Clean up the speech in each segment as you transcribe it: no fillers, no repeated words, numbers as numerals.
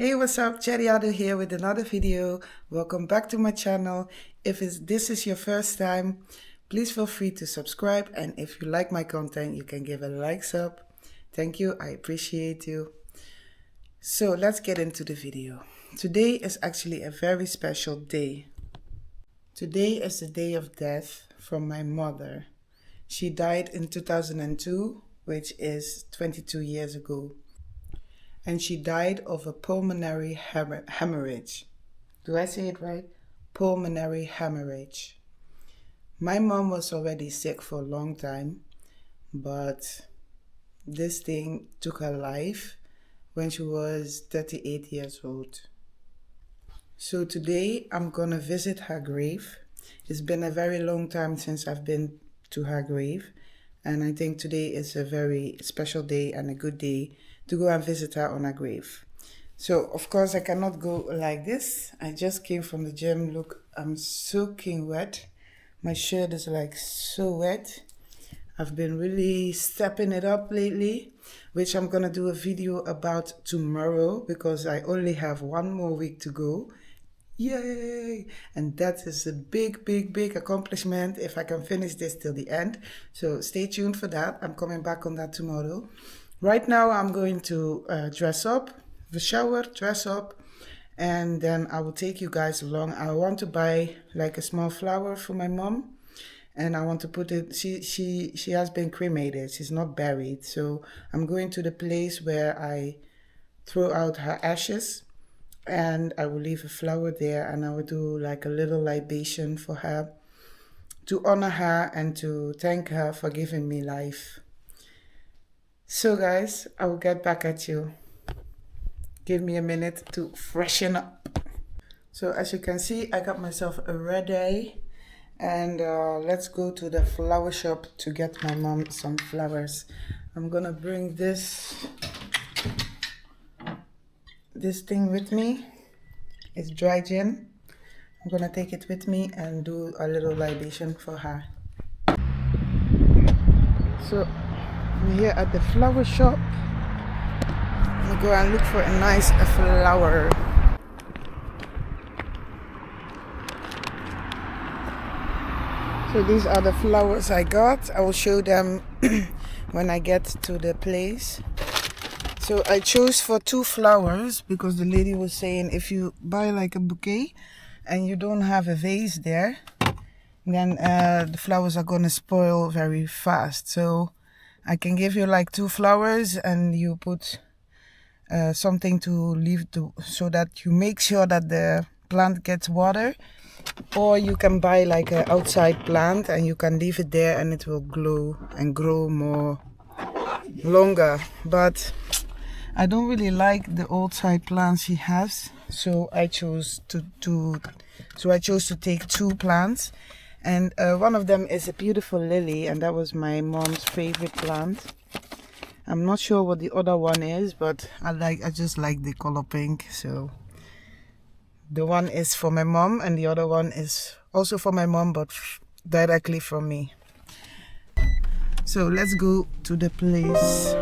Hey, what's up? Cherry Ado here with another video. Welcome back to my channel. If this is your first time, please feel free to subscribe, and if you like my content, you can give a likes up. Thank you, I appreciate you. So let's get into the video. Today is actually a very special day. Today is the day of death from my mother. She died in 2002, which is 22 years ago. And she died of a pulmonary hemorrhage. Do I say it right? Pulmonary hemorrhage. My mom was already sick for a long time, but this thing took her life when she was 38 years old. So today I'm gonna visit her grave. It's been a very long time since I've been to her grave, and I think today is a very special day and a good day to go and visit her on her grave. So of course I cannot go like this. I just came from the gym. Look, I'm soaking wet. My shirt is like so wet. I've been really stepping it up lately, which I'm gonna do a video about tomorrow because I only have one more week to go. Yay! And that is a big accomplishment if I can finish this till the end. So stay tuned for that. I'm coming back on that tomorrow. Right now I'm going to dress up, shower, dress up, and then I will take you guys along. I want to buy like a small flower for my mom, and I want to put it, she has been cremated, she's not buried. So I'm going to the place where I throw out her ashes, and I will leave a flower there, and I will do like a little libation for her to honor her and to thank her for giving me life. So guys, I will get back at you. Give me a minute to freshen up. So as you can see, I got myself ready, and let's go to the flower shop to get my mom some flowers. I'm gonna bring this thing with me. It's dry gin. I'm gonna take it with me and do a little libation for her. So I'm here at the flower shop. I'm gonna go and look for a nice flower. So these are the flowers I got. I will show them when I get to the place. So I chose for 2 flowers because the lady was saying if you buy like a bouquet and you don't have a vase there, then the flowers are gonna spoil very fast. So I can give you like 2 flowers, and you put something to leave so that you make sure that the plant gets water, or you can buy like an outside plant and you can leave it there and it will glow and grow more longer. But I don't really like the old side plants she has, so I chose to take 2 plants, and one of them is a beautiful lily, and that was my mom's favorite plant. I'm not sure what the other one is, but I just like the color pink. So the one is for my mom, and the other one is also for my mom, but directly from me. So let's go to the place.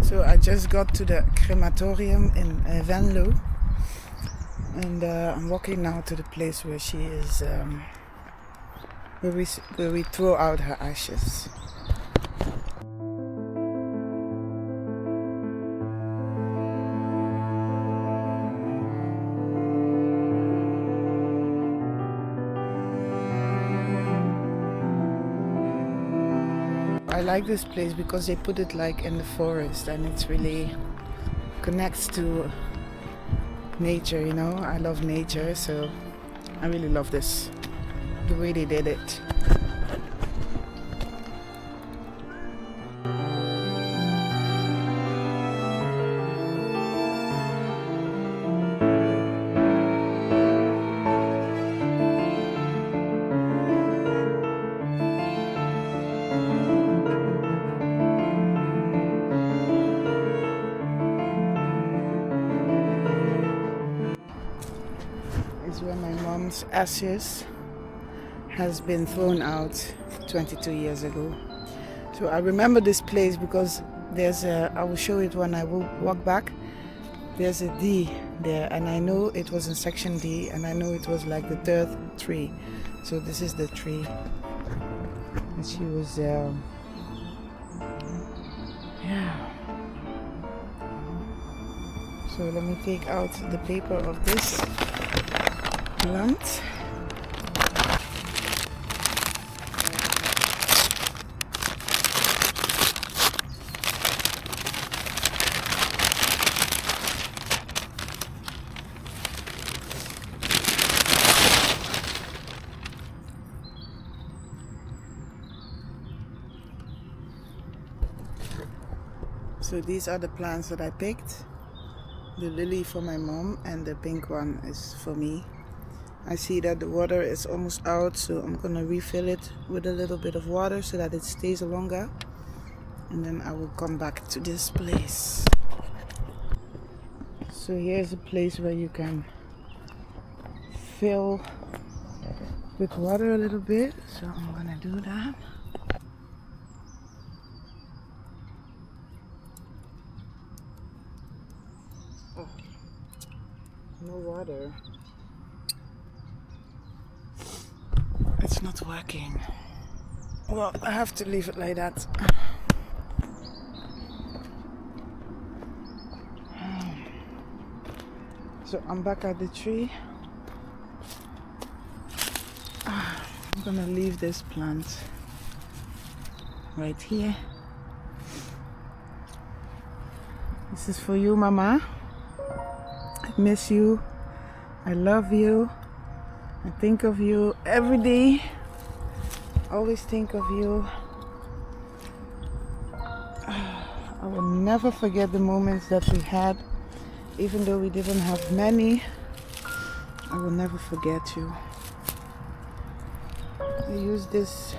So I just got to the crematorium in Venlo, and I'm walking now to the place where she is, where we throw out her ashes. I like this place because they put it like in the forest, and it's really connects to nature, you know. I love nature, so I really love this, the way they did it. Is where my mom's ashes has been thrown out 22 years ago. So I remember this place because there's a, I will show it when I will walk back. There's a D there, and I know it was in section D, and I know it was like the third tree. So this is the tree. And she was, yeah. So let me take out the paper of this plant. So these are the plants that I picked. The lily for my mom and the pink one is for me. I see that the water is almost out, so I'm gonna refill it with a little bit of water so that it stays longer. And then I will come back to this place. So here's a place where you can fill with water a little bit. So I'm gonna do that. Oh, no water. It's not working. Well, I have to leave it like that. So I'm back at the tree. I'm gonna leave this plant right here. This is for you, Mama. I miss you. I love you. I think of you every day. Always think of you. I will never forget the moments that we had. Even though we didn't have many, I will never forget you. I use this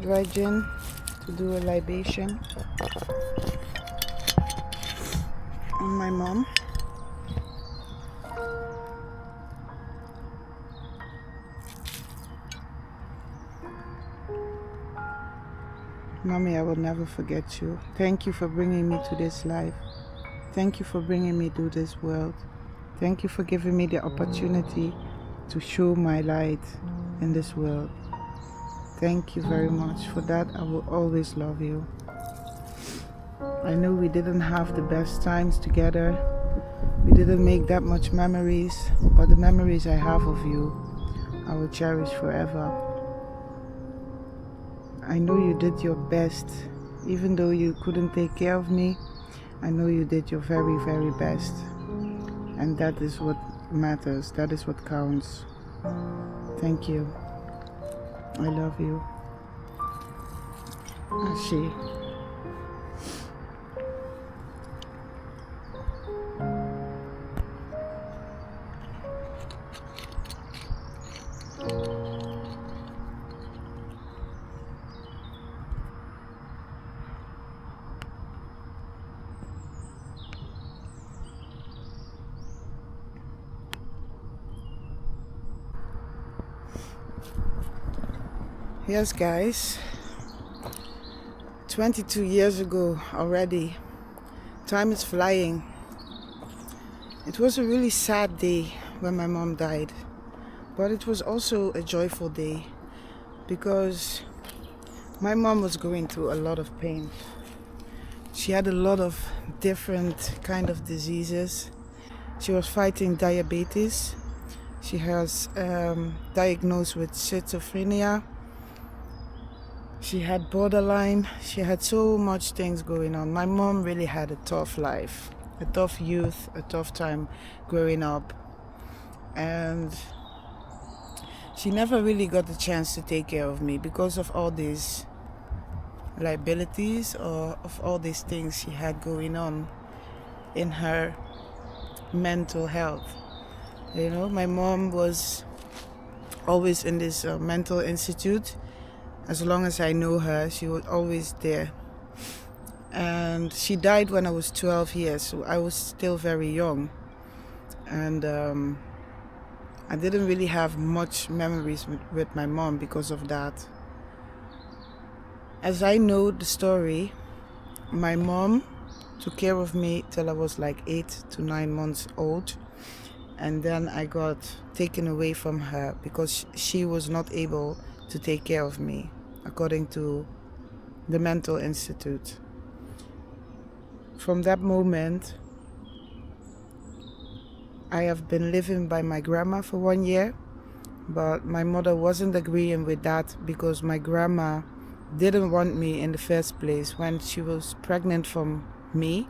dry gin to do a libation on my mom. Mommy, I will never forget you. Thank you for bringing me to this life. Thank you for bringing me to this world. Thank you for giving me the opportunity to show my light in this world. Thank you very much. For that, I will always love you. I know we didn't have the best times together. We didn't make that much memories, but the memories I have of you, I will cherish forever. I know you did your best. Even though you couldn't take care of me, I know you did your very, very best. And that is what matters. That is what counts. Thank you. I love you. Ashi. Yes, guys, 22 years ago already. Time is flying. It was a really sad day when my mom died, but it was also a joyful day because my mom was going through a lot of pain. She had a lot of different kind of diseases. She was fighting diabetes. She has diagnosed with schizophrenia. She had borderline. She had so much things going on. My mom really had a tough life, a tough youth, a tough time growing up. And she never really got the chance to take care of me because of all these liabilities or of all these things she had going on in her mental health. You know, my mom was always in this mental institute. As long as I know her, she was always there. And she died when I was 12 years, so I was still very young. And I didn't really have much memories with my mom because of that. As I know the story, my mom took care of me till I was like 8 to 9 months old. And then I got taken away from her because she was not able to take care of me, according to the mental institute. From that moment, I have been living by my grandma for 1 year, but my mother wasn't agreeing with that because my grandma didn't want me in the first place. When she was pregnant from me,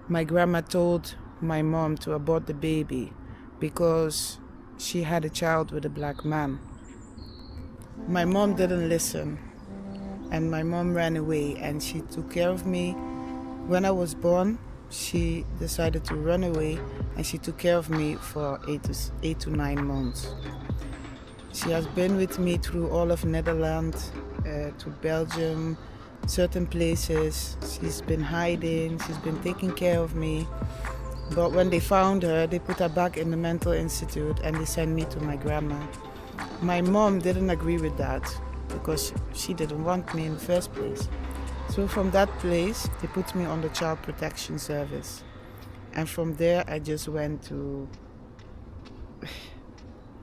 my grandma told my mom to abort the baby because she had a child with a black man. My mom didn't listen, and my mom ran away, and she took care of me. When I was born, she decided to run away, and she took care of me for 8 to 9 months. She has been with me through all of Netherlands, to Belgium, certain places. She's been hiding, she's been taking care of me. But when they found her, they put her back in the mental institute and they sent me to my grandma. My mom didn't agree with that because she didn't want me in the first place. So from that place, they put me on the child protection service. And from there, I just went to,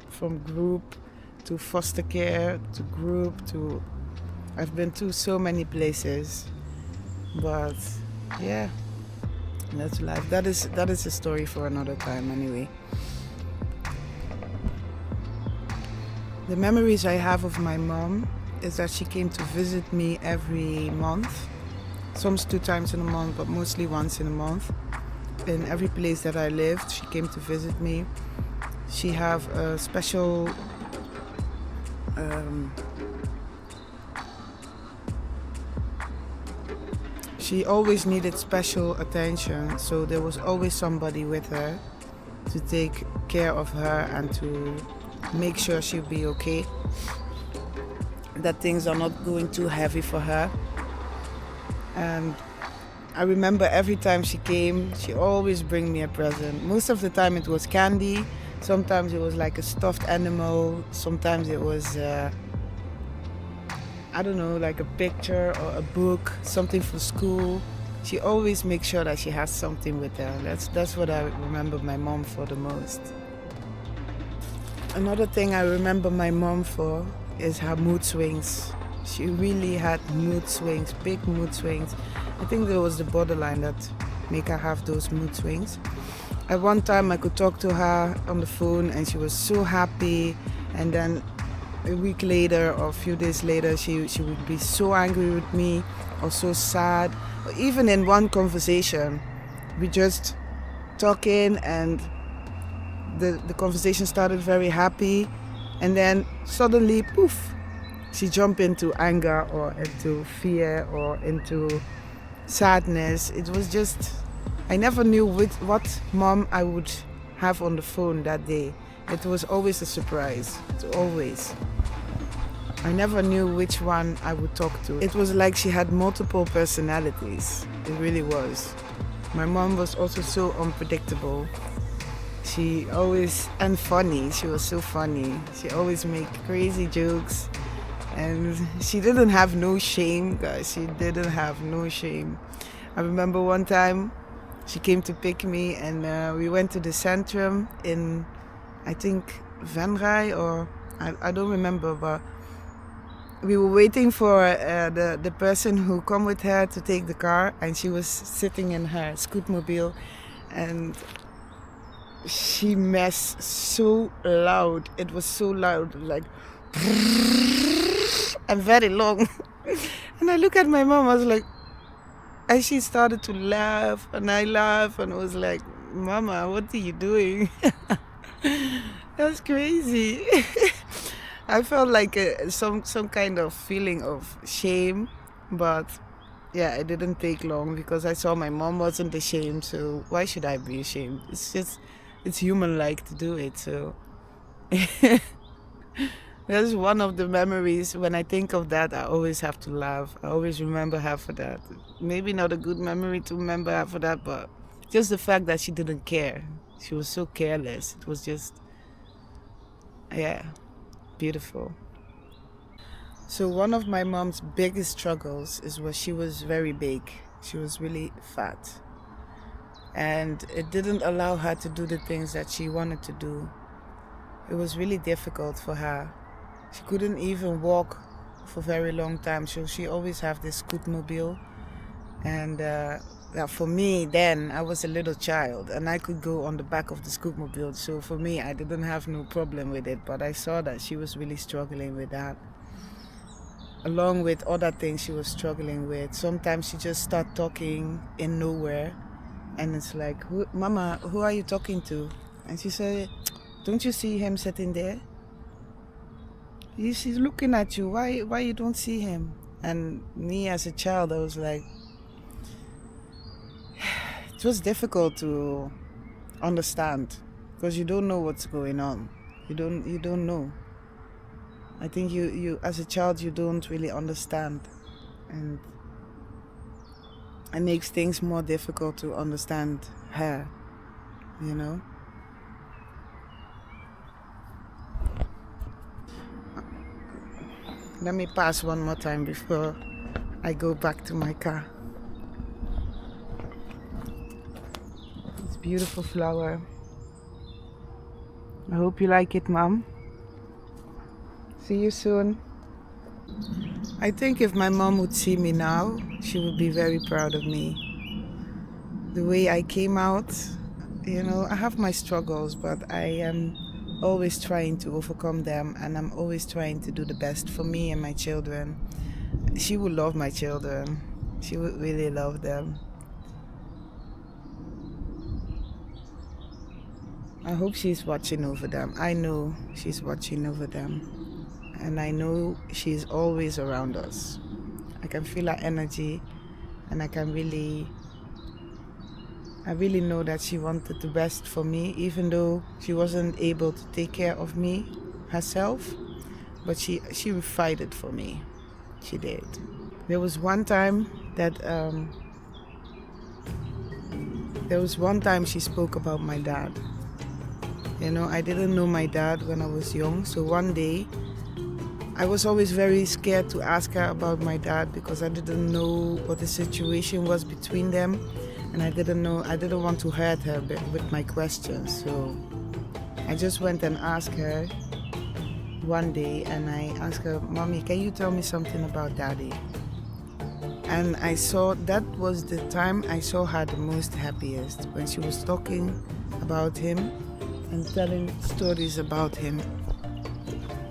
from group to foster care to group to, I've been to so many places. But yeah. That's life. That is a story for another time anyway. The memories I have of my mom is that she came to visit me every month. Some 2 times in a month, but mostly once in a month. In every place that I lived, she came to visit me. She have a special she always needed special attention, so there was always somebody with her to take care of her and to make sure she'll be okay, that things are not going too heavy for her. And I remember every time she came, she always bring me a present. Most of the time it was candy, sometimes it was like a stuffed animal, sometimes it was I don't know, like a picture or a book, something for school. She always makes sure that she has something with her. That's what I remember my mom for the most. Another thing I remember my mom for is her mood swings. She really had mood swings, big mood swings. I think there was the borderline that make her have those mood swings. At one time I could talk to her on the phone and she was so happy, and then a week later or a few days later she would be so angry with me or so sad. Even in one conversation, we just talking and the conversation started very happy, and then suddenly poof, she jumped into anger or into fear or into sadness. It was just, I never knew what mom I would have on the phone that day. It was always a surprise. It's always. I never knew which one I would talk to. It was like she had multiple personalities. It really was. My mom was also so unpredictable. She always, and funny. She was so funny. She always made crazy jokes. And she didn't have no shame, guys. She didn't have no shame. I remember one time she came to pick me and we went to the Centrum in, I think, Venray, or I don't remember, but we were waiting for the person who come with her to take the car, and she was sitting in her scootmobile, and she messed so loud. It was so loud, like, and very long. And I look at my mom, I was like, and she started to laugh, and I laughed, and I was like, Mama, what are you doing? That's crazy. I felt like some kind of feeling of shame, but yeah, it didn't take long because I saw my mom wasn't ashamed, so why should I be ashamed? It's human-like to do it, so that's one of the memories. When I think of that, I always have to laugh. I always remember her for that. Maybe not a good memory to remember her for that, but just the fact that she didn't care. She was so careless. It was just, yeah, beautiful. So one of my mom's biggest struggles is when she was very big. She was really fat. And it didn't allow her to do the things that she wanted to do. It was really difficult for her. She couldn't even walk for a very long time, so she always had this scootmobile. And for me, then I was a little child and I could go on the back of the scootmobile. So for me, I didn't have no problem with it, but I saw that she was really struggling with that. Along with other things she was struggling with. Sometimes she just start talking in nowhere, and it's like, Mama, who are you talking to? And she said, don't you see him sitting there? He's looking at you. Why you don't see him? And me as a child, I was like, it was difficult to understand because you don't know what's going on. You don't know. I think you as a child you don't really understand, and it makes things more difficult to understand her, you know. Let me pass one more time before I go back to my car. It's a beautiful flower. I hope you like it, Mom. See you soon. I think if my mom would see me now, she would be very proud of me. The way I came out, you know, I have my struggles, but I am always trying to overcome them, and I'm always trying to do the best for me and my children. She would love my children. She would really love them. I hope she's watching over them. I know she's watching over them. And I know she's always around us. I can feel her energy, and I really know that she wanted the best for me, even though she wasn't able to take care of me herself, but she would fight it for me. She did. There was one time she spoke about my dad. You know, I didn't know my dad when I was young, so one day I was always very scared to ask her about my dad because I didn't know what the situation was between them, and I didn't want to hurt her with my questions. So I just went and asked her one day, and I asked her, Mommy, can you tell me something about Daddy? And I saw that was the time I saw her the most happiest, when she was talking about him and telling stories about him.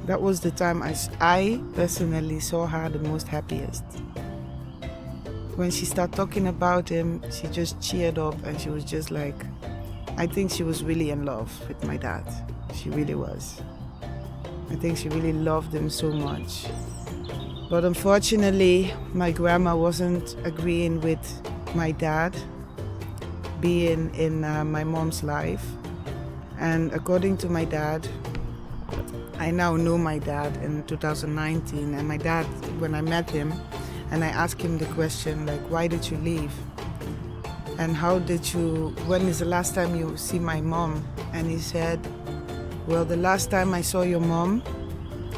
That was the time I personally saw her the most happiest. When she started talking about him, she just cheered up, and she was just like, I think she was really in love with my dad. She really was. I think she really loved him so much. But unfortunately, my grandma wasn't agreeing with my dad being in my mom's life. And according to my dad, I now know my dad in 2019, and my dad, when I met him and I asked him the question, like, why did you leave? And when is the last time you see my mom? And he said, well, the last time I saw your mom,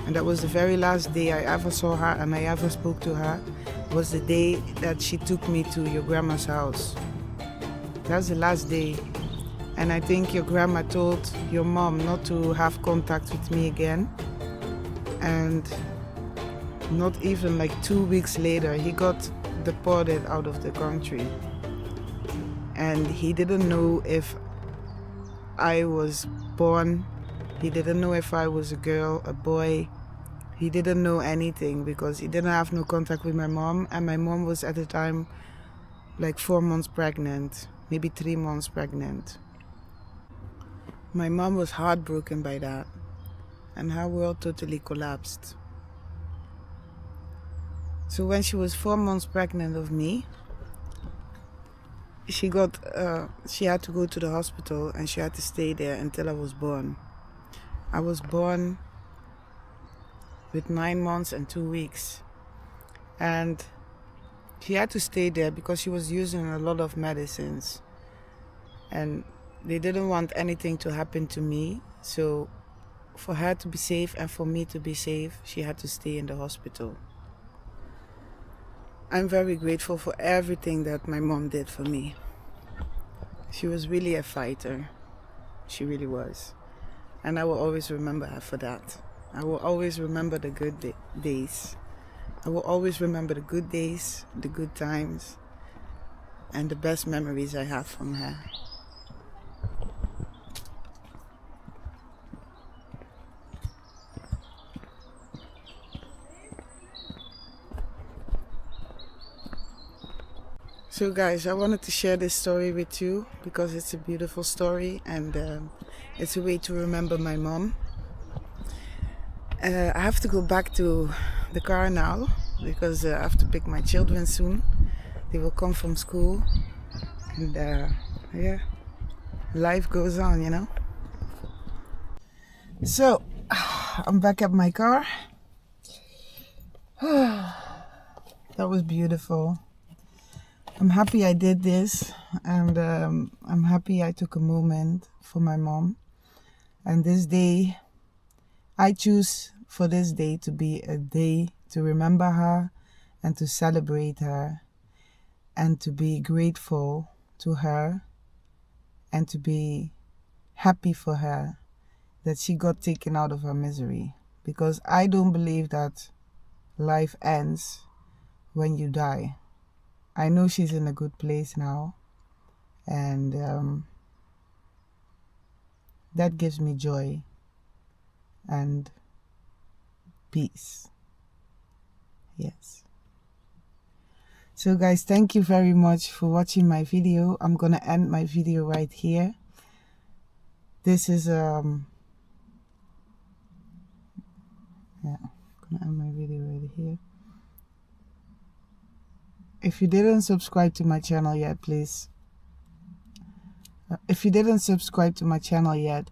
and that was the very last day I ever saw her and I ever spoke to her, was the day that she took me to your grandma's house. That's the last day. And I think your grandma told your mom not to have contact with me again. And not even like 2 weeks later, he got deported out of the country. And he didn't know if I was born. He didn't know if I was a girl, a boy. He didn't know anything because he didn't have no contact with my mom, and my mom was at the time like 4 months pregnant, maybe 3 months pregnant. My mom was heartbroken by that, and her world totally collapsed. So when she was 4 months pregnant of me, she had to go to the hospital, and she had to stay there until I was born. I was born with 9 months and 2 weeks, and she had to stay there because she was using a lot of medicines, and they didn't want anything to happen to me. So for her to be safe and for me to be safe, she had to stay in the hospital. I'm very grateful for everything that my mom did for me. She was really a fighter. She really was. And I will always remember her for that. I will always remember the good days. I will always remember the good days, the good times, and the best memories I have from her. So guys, I wanted to share this story with you because it's a beautiful story, and it's a way to remember my mom. I have to go back to the car now because I have to pick my children soon. They will come from school, and yeah, life goes on, you know. So I'm back at my car. That was beautiful. I'm happy I did this, and I'm happy I took a moment for my mom. And this day, I choose for this day to be a day to remember her and to celebrate her and to be grateful to her and to be happy for her that she got taken out of her misery. Because I don't believe that life ends when you die. I know she's in a good place now, and that gives me joy and peace. Yes. So guys, thank you very much for watching my video. I'm gonna end my video right here. This is yeah, I'm gonna end my video right here. If you didn't subscribe to my channel yet, please. If you didn't subscribe to my channel yet,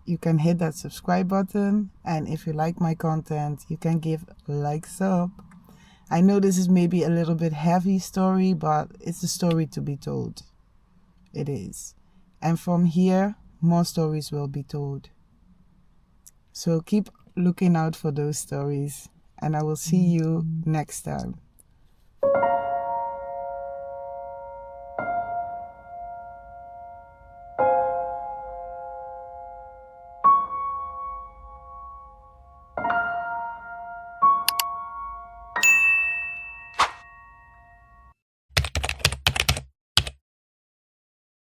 you can hit that subscribe button, and if you like my content, you can give likes up. I know this is maybe a little bit heavy story, but it's a story to be told. It is. And from here, more stories will be told. So keep looking out for those stories, and I will see you next time.